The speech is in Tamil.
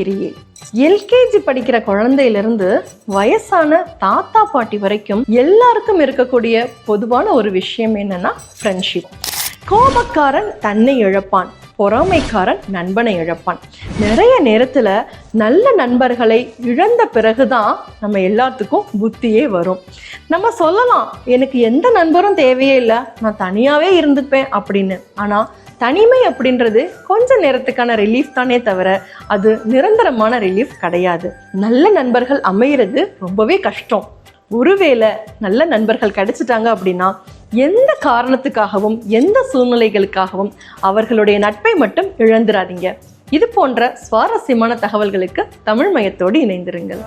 பிரியே. எல்கேஜி படிக்கிற குழந்தையிலிருந்து வயசான தாத்தா பாட்டி வரைக்கும் எல்லாருக்கும் இருக்கக்கூடிய பொதுவான ஒரு விஷயம் என்னன்னா ஃப்ரெண்ட்ஷிப். கோபக்காரன் தன்னை இழப்பான், பொறாமைக்காரன் நண்பனை இழப்பான். நிறைய நேரத்துல நல்ல நண்பர்களை இழந்த பிறகுதான் நம்ம எல்லாத்துக்கும் புத்தியே வரும். நம்ம சொல்லலாம், எனக்கு எந்த நண்பரும் தேவையே இல்லை, நான் தனியாவே இருந்துப்பேன் அப்படின்னு. ஆனா தனிமை அப்படின்றது கொஞ்ச நேரத்துக்கான ரிலீஃப் தானே தவிர அது நிரந்தரமான ரிலீஃப் கிடையாது. நல்ல நண்பர்கள் அமைகிறது ரொம்பவே கஷ்டம். ஒருவேளை நல்ல நண்பர்கள் கிடைச்சிட்டாங்க அப்படின்னா எந்த காரணத்துக்காகவும் எந்த சூழ்நிலைகளுக்காகவும் அவர்களுடைய நட்பை மட்டும் இழந்துடாதீங்க. இது போன்ற சுவாரஸ்யமான தகவல்களுக்கு தமிழ் மயத்தோடு இணைந்திருங்கள்.